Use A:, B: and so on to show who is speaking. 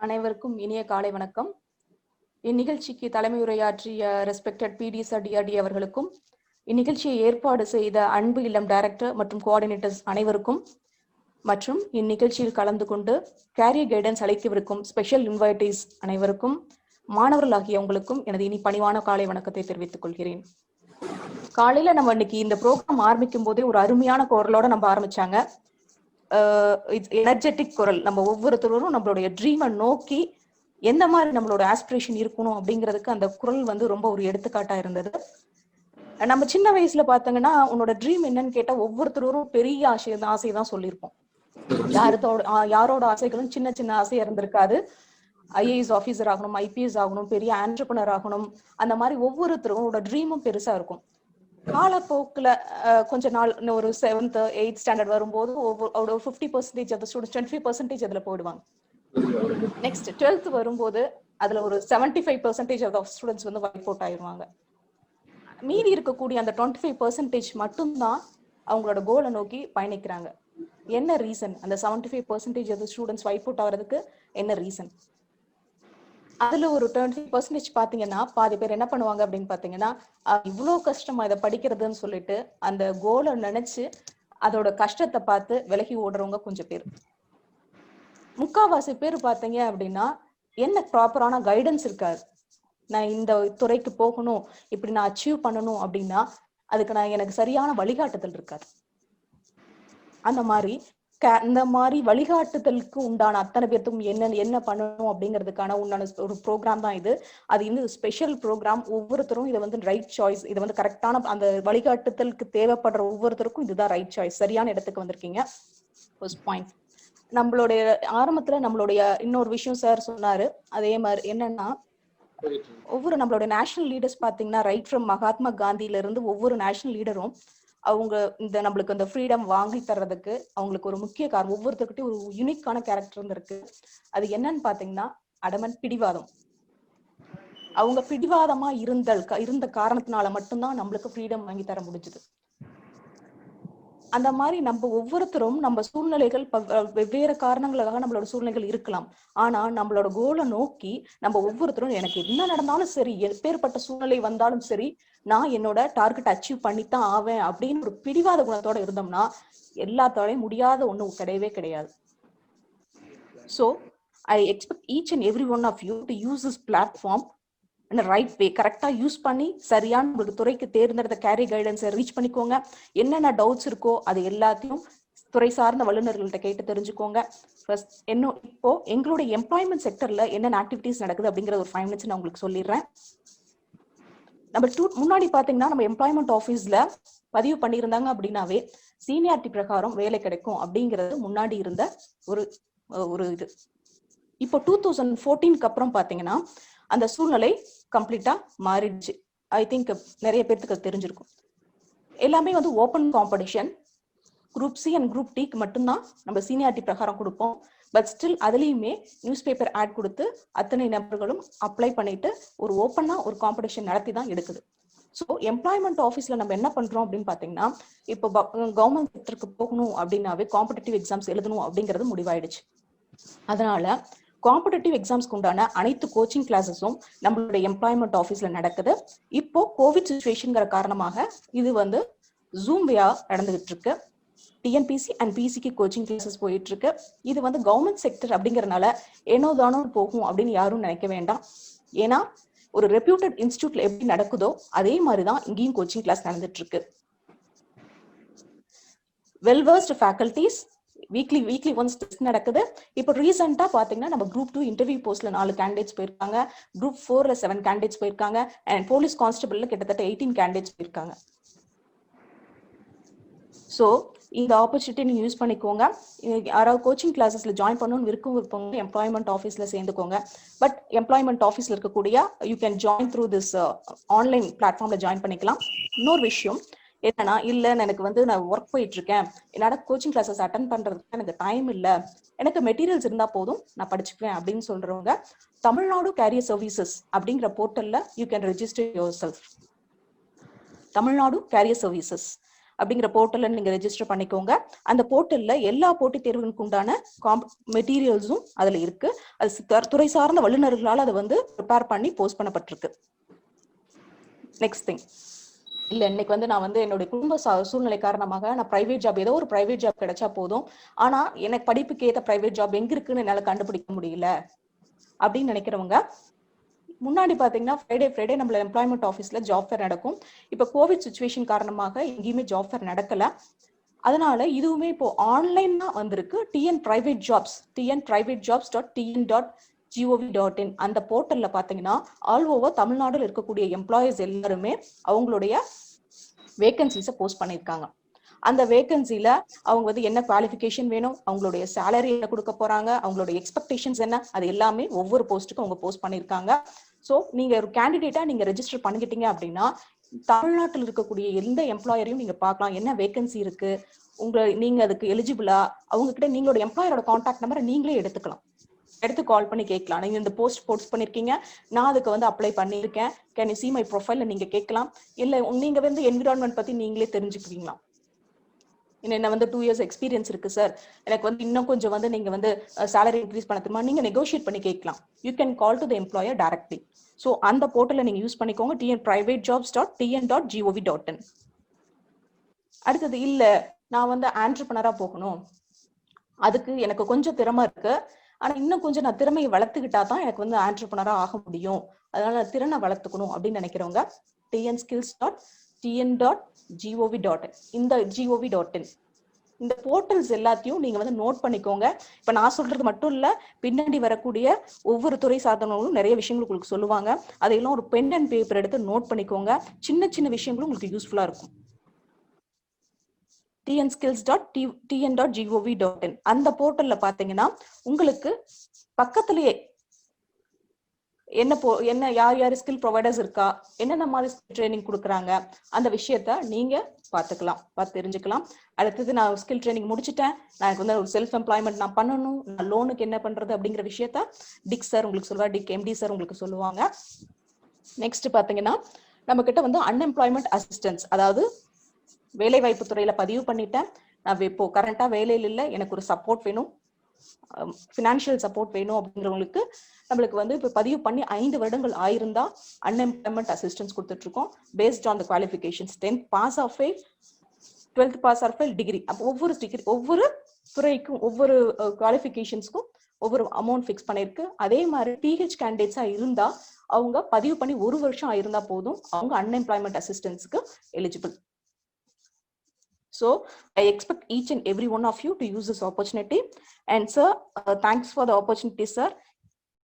A: அனைவருக்கும் இனிய காலை வணக்கம். இந்நிகழ்ச்சிக்கு தலைமை உரையாற்றிய ரெஸ்பெக்டட் பிடி சார் டிஆர்டி அவர்களுக்கும், இந்நிகழ்ச்சியை ஏற்பாடு செய்த அன்பு இல்லம் டைரக்டர் மற்றும் கோஆர்டினேட்டர்ஸ் அனைவருக்கும், மற்றும் இந்நிகழ்ச்சியில் கலந்து கொண்டு கேரியர் கைடன்ஸ் அளிக்கவிருக்கும் ஸ்பெஷல் இன்வைட்டீஸ் அனைவருக்கும், மாணவர்களாகிய உங்களுக்கும் எனது இனி பணிவான காலை வணக்கத்தை தெரிவித்துக் கொள்கிறேன். காலையில நம்ம இன்னைக்கு இந்த ப்ரோக்ராம் ஆரம்பிக்கும் போதே ஒரு அருமையான குரலோட நம்ம ஆரம்பிச்சாங்க. எனர்ஜெட்டிக் குரல். நம்ம ஒவ்வொருத்தரும் நம்மளுடைய ட்ரீமை நோக்கி எந்த மாதிரி நம்மளோட ஆஸ்பிரேஷன் இருக்கணும் அப்படிங்கிறதுக்கு அந்த குரல் வந்து ரொம்ப ஒரு எடுத்துக்காட்டா இருந்தது. நம்ம சின்ன வயசுல பாத்தீங்கன்னா உன்னோட ட்ரீம் என்னன்னு கேட்டா ஒவ்வொருத்தரும் பெரிய ஆசை தான் சொல்லியிருப்போம். யாரோட ஆசைகளும் சின்ன சின்ன ஆசையா இருந்திருக்காது. ஐஏஎஸ் ஆபீசர் ஆகணும், ஐபிஎஸ் ஆகணும், பெரிய ஆண்டர்பிரனர் ஆகணும், அந்த மாதிரி ஒவ்வொருத்தரோட ட்ரீமும் பெருசா இருக்கும். காலப்போக்குல கொஞ்ச நாள் ஒரு 7th 8th ஸ்டாண்டர்ட் வரும்போது ஒரு 50% ஆஃப் தி ஸ்டூடண்ட்ஸ் 25% அதுல போயிடுவாங்க. நெக்ஸ்ட் 12th வரும்போது அதுல ஒரு 75% ஆஃப் தி ஸ்டூடண்ட்ஸ் வந்து வைப் அவுட் ஆயிருவாங்க. மீதி இருக்கக்கூடிய அந்த 25% மட்டும்தான் அவங்களோட கோலை நோக்கி பயணிக்கிறாங்க. என்ன ரீசன்? அந்த 75% of the students wipe out ஆகிறதுக்கு என்ன ரீசன்? அதுல ஒரு 20% பாத்தீங்கன்னா பாதி பேர் என்ன பண்ணுவாங்க அப்படின்னு பாத்தீங்கன்னா, இவ்வளவு கஷ்டமா இதை படிக்கிறதுன்னு சொல்லிட்டு அந்த கோலை நினைச்சு அதோட கஷ்டத்தை பார்த்து விலகி ஓடுறவங்க கொஞ்சம் பேர். முக்காவாசி பேர் பாத்தீங்க அப்படின்னா என்ன ப்ராப்பரான கைடன்ஸ் இருக்காது. நான் இந்த துறைக்கு போகணும், இப்படி நான் அச்சீவ் பண்ணணும் அப்படின்னா அதுக்கு எனக்கு சரியான வழிகாட்டுதல் இருக்காது. அந்த மாதிரி வழிகாட்டுதலுக்கு உண்டான அத்தனை பேர்த்துக்கும் என்ன பண்ணணும் அப்படிங்கிறதுக்கான உண்டான ஒரு ப்ரோக்ராம் தான் இது. அது இன்னும் ஸ்பெஷல் ப்ரோக்ராம். ஒவ்வொருத்தரும் இதை வந்து ரைட் சாய்ஸ், இதை வந்து கரெக்டான அந்த வழிகாட்டுதலுக்கு தேவைப்படுற ஒவ்வொருத்தருக்கும் இதுதான் ரைட் சாய்ஸ், சரியான இடத்துக்கு வந்திருக்கீங்க. First point. நம்மளுடைய ஆரம்பத்துல நம்மளுடைய இன்னொரு விஷயம் சார் சொன்னாரு. அதே மாதிரி என்னன்னா, நம்மளுடைய நேஷனல் லீடர்ஸ் பாத்தீங்கன்னா ரைட் ஃப்ரம் மகாத்மா காந்தியில இருந்து ஒவ்வொரு நேஷனல் லீடரும் அவங்க இந்த நம்மளுக்கு அந்த ஃப்ரீடம் வாங்கி தர்றதுக்கு அவங்களுக்கு ஒரு முக்கிய காரணம், ஒவ்வொருத்தருக்கிட்டையும் ஒரு யூனிக்கான கேரக்டர் இருக்கு. அது என்னன்னு பாத்தீங்கன்னா அடமன் பிடிவாதம். அவங்க பிடிவாதமா இருந்த காரணத்தினால மட்டும்தான் நம்மளுக்கு ஃப்ரீடம் வாங்கி தர முடிஞ்சது. அந்த மாதிரி நம்ம ஒவ்வொருத்தரும் நம்ம சூழ்நிலைகள் வெவ்வேறு காரணங்களுக்காக நம்மளோட சூழ்நிலைகள் இருக்கலாம். ஆனா நம்மளோட கோலை நோக்கி நம்ம ஒவ்வொருத்தரும் எனக்கு என்ன நடந்தாலும் சரி, எப்பேற்பட்ட சூழ்நிலை வந்தாலும் சரி, நான் என்னோட டார்கெட் அச்சீவ் பண்ணித்தான் ஆவேன் அப்படின்னு ஒரு பிடிவாத குணத்தோட இருந்தோம்னா எல்லாத்தாலையும் முடியாத ஒண்ணு கிடையவே கிடையாது. So I expect each and every one of you to use this platform in the right way. கரெக்டா யூஸ் பண்ணி சரியான உங்களுக்கு துறைக்கு தேர்ந்தெடுத்த கேரியர் கைடன்ஸை ரீச் பண்ணிக்கோங்க. என்னென்ன டவுட்ஸ் இருக்கோ அது எல்லாத்தையும் துறை சார்ந்த வல்லுநர்கள்ட்ட கேட்டு தெரிஞ்சுக்கோங்க. இப்போ எங்களுடைய எம்ப்ளாய்மெண்ட் செக்டர்ல என்னென்ன ஆக்டிவிட்டிஸ் நடக்குது அப்படிங்கிற ஒரு 5 minutes நான் உங்களுக்கு சொல்லிடுறேன். முன்னாடி பாத்தீங்கன்னா நம்ம எம்ப்ளாய்மெண்ட் ஆபீஸ்ல பதிவு பண்ணியிருந்தாங்க அப்படின்னாவே சீனியாரிட்டி பிரகாரம் வேலை கிடைக்கும் அப்படிங்கிறது முன்னாடி இருந்த ஒரு இது. இப்போ 2014க்கு அப்புறம் பாத்தீங்கன்னா அந்த சூழ்நிலை கம்ப்ளீட்டா மாறிடுச்சு. ஐ திங்க் நிறைய பேருக்கு தெரிஞ்சிருக்கும். எல்லாமே வந்து open competition. Group C and group டிக்கு மட்டும்தான் நம்ம சீனியாரிட்டி பிரகாரம் கொடுப்போம். பட் ஸ்டில் அதுலயுமே நியூஸ் பேப்பர் ஆட் கொடுத்து அத்தனை நபர்களும் அப்ளை பண்ணிட்டு ஒரு ஓப்பனா ஒரு காம்படிஷன் நடத்தி தான் எடுக்குது. ஸோ எம்ப்ளாய்மெண்ட் ஆஃபீஸ்ல நம்ம என்ன பண்றோம் அப்படின்னு பாத்தீங்கன்னா, இப்போ கவர்மெண்ட் செக்டருக்கு போகணும் அப்படின்னாவே காம்படிட்டிவ் எக்ஸாம்ஸ் எழுதணும் அப்படிங்கிறது முடிவாயிடுச்சு. அதனால காம்படிட்டிவ் எக்ஸாம்ஸ்க்கு உண்டான அனைத்து கோச்சிங் கிளாஸஸும் நம்மளுடைய எம்ப்ளாய்மெண்ட் ஆஃபீஸ்ல நடக்குது. இப்போ கோவிட் சிச்சுவேஷன்ங்கிற காரணமாக இது வந்து ஜூம் வேயா நடந்துகிட்டு இருக்கு. டிஎன்பிசி அண்ட் பிசிக்கு கோச்சிங் கிளாஸஸ் போயிட்டு இருக்கு. இது வந்து கவர்மெண்ட் செக்டர் அப்படிங்கறதுனால ஏனோ தானோ போகும் அப்படின்னு யாரும் நினைக்க வேண்டாம். ஏன்னா ஒரு ரெப்யூட்டட் இன்ஸ்டிடியூட்ல எப்படி நடக்குதோ அதே மாதிரிதான் இங்கேயும் கோச்சிங் கிளாஸ் நடந்துட்டு இருக்கு. வெல்வர்ஸ்ட் ஃபேக்கல்டிஸ் வீக்லி ஒன்ஸ் டெஸ்ட் நடக்குது. இப்போ ரீசெண்டா பாத்தீங்கன்னா நம்ம குரூப் 2 இன்டர்வியூ போஸ்ட்ல 4 கேண்டிடேட்ஸ் போயிருக்காங்க, குரூப் 4ல 7 கேண்டிடேட்ஸ் போயிருக்காங்க, அண்ட் போலீஸ் கான்ஸ்டபிள்ல கிட்டத்தட்ட 18 கேண்டிடேட்ஸ் போயிருக்காங்க. ஸோ இந்த ஆப்பர்ச்சுனிட்டி நீங்க யூஸ் பண்ணிக்கோங்க. யாராவது கோச்சிங் கிளாஸஸ்ல ஜாயின் பண்ணணும்னு விருப்பம் எம்ப்ளாய்மெண்ட் ஆஃபீஸ்ல சேர்ந்துக்கோங்க. பட் எம்ப்ளாய்மெண்ட் ஆஃபீஸ்ல இருக்கக்கூடிய you can join through this online பிளாட்ஃபார்ம்ல ஜாயின் பண்ணிக்கலாம். இன்னொரு விஷயம் என்னன்னா, இல்ல எனக்கு வந்து நான் ஒர்க் போயிட்டு இருக்கேன், என்னோட கோச்சிங் கிளாஸஸ் அட்டன் பண்றதுக்கு எனக்கு டைம் இல்ல, எனக்கு மெட்டீரியல்ஸ் இருந்தா போதும் நான் படிச்சுக்குவேன் அப்படின்னு சொல்றவங்க தமிழ்நாடு கேரியர் சர்வீசஸ் அப்படிங்கிற போர்ட்டல்ல you can register yourself. Tamil Nadu career services அப்படிங்கிற போர்ட்டல்ல நீங்க ரெஜிஸ்டர் பண்ணிக்கோங்க. அந்த போர்ட்டல்ல எல்லா போட்டித் தேர்வுகளுக்கு உண்டான மெட்டீரியல்ஸும் அதுல இருக்கு. அது துறை சார்ந்த வல்லுநர்களால் அதை வந்து ப்ரிப்பேர் பண்ணி போஸ்ட் பண்ணப்பட்டிருக்கு. நெக்ஸ்ட் திங், இல்ல இன்னைக்கு வந்து நான் வந்து என்னுடைய குடும்ப சூழ்நிலை காரணமாக நான் பிரைவேட் ஜாப், ஏதோ ஒரு பிரைவேட் ஜாப் கிடைச்சா போதும், ஆனா எனக்கு படிப்புக்கு ஏத்த பிரைவேட் ஜாப் எங்க இருக்குன்னு என்னால கண்டுபிடிக்க முடியல அப்படின்னு நினைக்கிறவங்க, முன்னாடி பாத்தீங்கன்னா ஃப்ரைடே நம்மள எம்ப்ளாய்மெண்ட் ஆஃபீஸ்ல ஜாப் ஃபேர் நடக்கும். இப்ப கோவிட் சுச்சுவேஷன் காரணமாக எங்கேயுமே ஜாப் ஃபேர் நடக்கல. அதனால இதுவுமே இப்போ ஆன்லைன்னா வந்திருக்கு. டிஎன் பிரைவேட் jobs.tn.gov.in அந்த போர்ட்டல்ல பாத்தீங்கன்னா ஆல் ஓவர் தமிழ்நாடுல இருக்கக்கூடிய எம்ப்ளாயிஸ் எல்லாருமே அவங்களுடைய வேகன்சிஸை போஸ்ட் பண்ணியிருக்காங்க. அந்த வேகன்சில அவங்க வந்து என்ன குவாலிஃபிகேஷன் வேணும், அவங்களுடைய சேலரி என்ன கொடுக்க போறாங்க, அவங்களுடைய எக்ஸ்பெக்டேஷன்ஸ் என்ன, அது எல்லாமே ஒவ்வொரு போஸ்ட்டுக்கும் அவங்க போஸ்ட் பண்ணியிருக்காங்க. ஸோ நீங்க ஒரு கேண்டிடேட்டா நீங்க ரெஜிஸ்டர் பண்ணிக்கிட்டீங்க அப்படின்னா தமிழ்நாட்டில் இருக்கக்கூடிய எந்த எம்ப்ளாயரையும் நீங்க பார்க்கலாம், என்ன வேகன்சி இருக்கு, நீங்க அதுக்கு எலிஜிபிளா, அவங்க கிட்ட நீங்களோட எம்ப்ளாயரோட கான்டாக்ட் நம்பரை நீங்களே எடுத்துக்கலாம், எடுத்து கால் பண்ணி கேட்கலாம். நீங்க இந்த போஸ்ட் பண்ணிருக்கீங்க, நான் அதுக்கு வந்து அப்ளை பண்ணிருக்கேன், can you see my profile நீங்க கேட்கலாம். இல்ல நீங்க வந்து என்விரான்மெண்ட் பத்தி நீங்களே தெரிஞ்சுக்குவீங்களா, என்ன வந்து 2 years எக்ஸ்பீரியன்ஸ் இருக்கு சார், எனக்கு வந்து இன்னும் கொஞ்சம் வந்து நீங்க வந்து சேலரி இன்க்ரீஸ் பண்ண தெரியுமா, நீங்க நெகோஷியேட் பண்ணி கேட்கலாம். You can call to the employer directly. So அந்த போர்ட்டலை நீங்க யூஸ் பண்ணிக்கோங்க, privatejobs.tn.gov.in. அடுத்தது, இல்ல நான் வந்து ஆண்டர்பிரனரா போகணும், அதுக்கு எனக்கு கொஞ்சம் திறமை இருக்கு, ஆனா இன்னும் கொஞ்சம் நான் திறமையை வளர்த்துக்கிட்டா தான் எனக்கு வந்து ஆண்டர்பிரனரா ஆக முடியும், அதனால திறனை வளர்த்துக்கணும் அப்படின்னு நினைக்கிறவங்க tnskills.tn.gov.in இந்த gov.in இந்த போர்ட்டல்ஸ் எல்லாத்தையும் நீங்க வந்து நோட் பண்ணிக்கோங்க. இப்ப நான் சொல்றது மட்டும் இல்ல, பின்னாடி வரக்கூடிய ஒவ்வொரு துறை சார்ந்தவங்களும் நிறைய விஷயங்கள் உங்களுக்கு சொல்லுவாங்க. அதையெல்லாம் ஒரு பென் அண்ட் பேப்பர் எடுத்து நோட் பண்ணிக்கோங்க. சின்ன சின்ன விஷயங்களும் உங்களுக்கு யூஸ்ஃபுல்லா இருக்கும். tnskills.tn.gov.in அந்த போர்ட்டல்ல பாத்தீங்கன்னா உங்களுக்கு பக்கத்திலேயே என்ன யார் ஸ்கில் ப்ரொவைடர்ஸ் இருக்கா, என்னென்ன மாதிரி ட்ரைனிங் கொடுக்குறாங்க, அந்த விஷயத்த நீங்க பார்த்து தெரிஞ்சுக்கலாம். அடுத்தது, நான் ஸ்கில் ட்ரைனிங் முடிச்சுட்டேன், நான் வந்து ஒரு செல்ஃப் எம்ப்ளாய்மெண்ட் நான் பண்ணணும், நான் லோனுக்கு என்ன பண்றது அப்படிங்கிற விஷயத்த டிக் சார் உங்களுக்கு சொல்லுவாங்க, டிக் எம்டி சார் உங்களுக்கு சொல்லுவாங்க. நெக்ஸ்ட் பாத்தீங்கன்னா நம்ம கிட்ட வந்து அன்எம்ப்ளாய்மெண்ட் அசிஸ்டன்ஸ், அதாவது வேலை வாய்ப்பு துறையில பதிவு பண்ணிட்டேன், நான் இப்போ கரண்டா வேலையில் இல்லை, எனக்கு ஒரு சப்போர்ட் வேணும், ஃபினான்ஷியல் சப்போர்ட் வேணும் அப்படிங்கிறவங்களுக்கு நம்மளுக்கு வந்து இப்போ பதிவு பண்ணி 5 வருடங்கள் ஆயிருந்தா அன்எம்ப்ளாய்மெண்ட் அசிஸ்டன்ஸ் கொடுத்துட்டு இருக்கோம். Based on the qualifications 10th pass of fail, 12th pass of fail, degree. அப்போ ஒவ்வொரு துறைக்கும் ஒவ்வொரு குவாலிஃபிகேஷன்ஸ்க்கும் ஒவ்வொரு அமௌண்ட் ஃபிக்ஸ் பண்ணிருக்கு. அதே மாதிரி பிஹெச் கேண்டிடேட்ஸா இருந்தா அவங்க பதிவு பண்ணி 1 வருஷம் ஆயிருந்தா போதும், அவங்க அன்எம்ப்ளாய்மெண்ட் அசிஸ்டன்ஸ்க்கு eligible. So I expect each and every one of you to use this opportunity. And sir, thanks for the opportunity, sir.